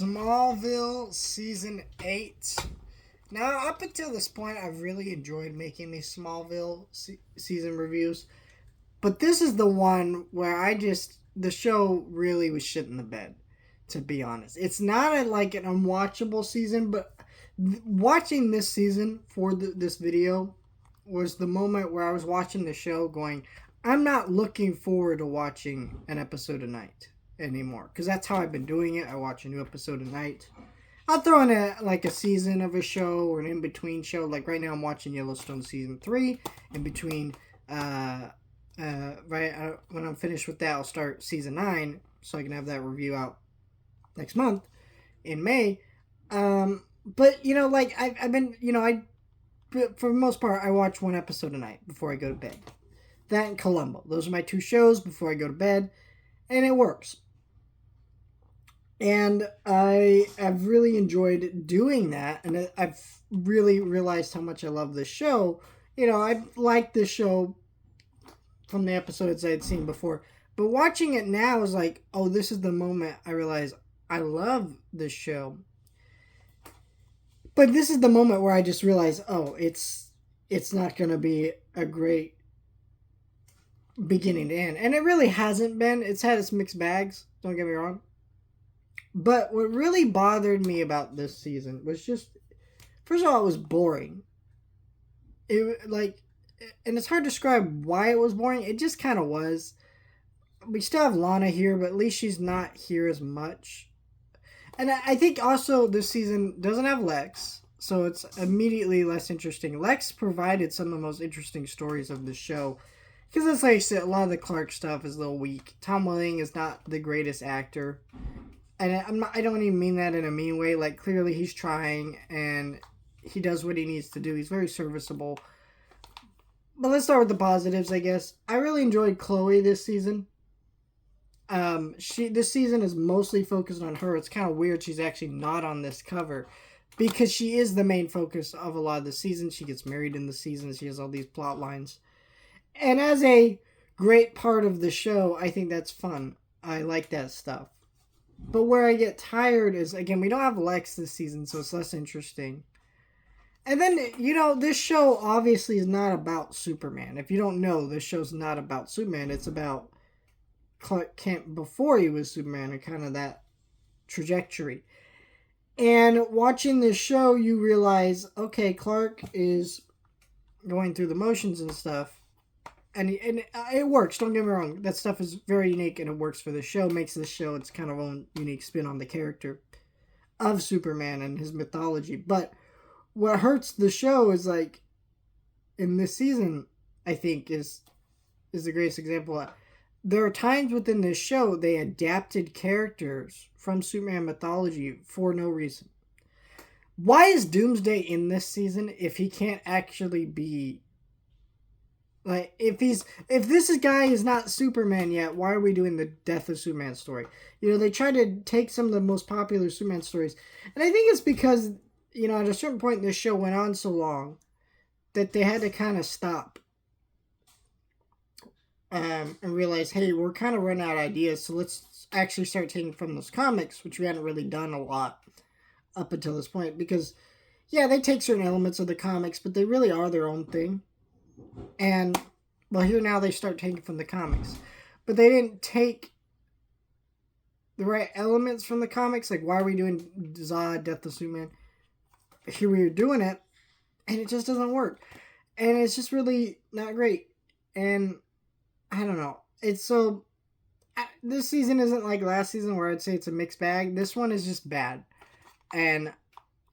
Smallville Season 8. Now, up until this point, I've really enjoyed making these Smallville season reviews. But this is the one where the show really was shit in the bed, to be honest. It's not like an unwatchable season, but watching this season for this video was the moment where I was watching the show going, I'm not looking forward to watching an episode a night anymore, because that's how I've been doing it. I watch a new episode a night. I'll throw in a season of a show or an in-between show. Like right now I'm watching Yellowstone Season 3. In between, when I'm finished with that, I'll start Season 9 so I can have that review out next month in May. But, I've been, for the most part, I watch one episode a night before I go to bed. That and Columbo. Those are my two shows before I go to bed. And it works. And I have really enjoyed doing that. And I've really realized how much I love this show. I liked this show from the episodes I had seen before. But watching it now is like, oh, this is the moment I realize I love this show. But this is the moment where I just realize, oh, it's not going to be a great beginning to end. And it really hasn't been. It's had its mixed bags, don't get me wrong. But what really bothered me about this season was just, first of all, it was boring. And it's hard to describe why it was boring. It just kind of was. We still have Lana here, but at least she's not here as much. And I think also this season doesn't have Lex, so it's immediately less interesting. Lex provided some of the most interesting stories of the show. Because it's like I said, a lot of the Clark stuff is a little weak. Tom Welling is not the greatest actor. And I don't even mean that in a mean way. Like, clearly he's trying, and he does what he needs to do. He's very serviceable. But let's start with the positives, I guess. I really enjoyed Chloe this season. This season is mostly focused on her. It's kind of weird she's actually not on this cover, because she is the main focus of a lot of the season. She gets married in the season. She has all these plot lines. And as a great part of the show, I think that's fun. I like that stuff. But where I get tired is, again, we don't have Lex this season, so it's less interesting. And then, this show obviously is not about Superman. If you don't know, this show's not about Superman. It's about Clark Kent before he was Superman and kind of that trajectory. And watching this show, you realize, okay, Clark is going through the motions and stuff. And it works, don't get me wrong. That stuff is very unique and it works for the show. Makes this show its kind of own unique spin on the character of Superman and his mythology. But what hurts the show is, like, in this season, I think, is the greatest example. There are times within this show they adapted characters from Superman mythology for no reason. Why is Doomsday in this season if he can't actually be... Like, if this guy is not Superman yet, why are we doing the Death of Superman story? They try to take some of the most popular Superman stories. And I think it's because, at a certain point this show went on so long that they had to kind of stop and realize, hey, we're kind of running out of ideas, so let's actually start taking from those comics, which we hadn't really done a lot up until this point. Because, yeah, they take certain elements of the comics, but they really are their own thing. And, well, here now they start taking from the comics. But they didn't take the right elements from the comics. Like, why are we doing Zod, Death of Superman? Here we are doing it, and it just doesn't work. And it's just really not great. And, I don't know. It's so... This season isn't like last season where I'd say it's a mixed bag. This one is just bad. And,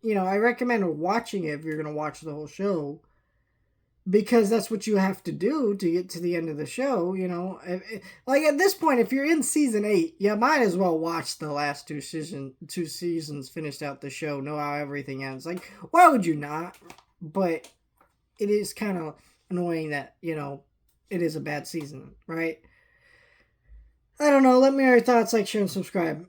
I recommend watching it if you're going to watch the whole show. Because that's what you have to do to get to the end of the show, Like, at this point, if you're in Season 8, you might as well watch the last two seasons finished out the show, know how everything ends. Like, why would you not? But it is kind of annoying that, it is a bad season, right? I don't know. Let me know your thoughts. Like, share, and subscribe.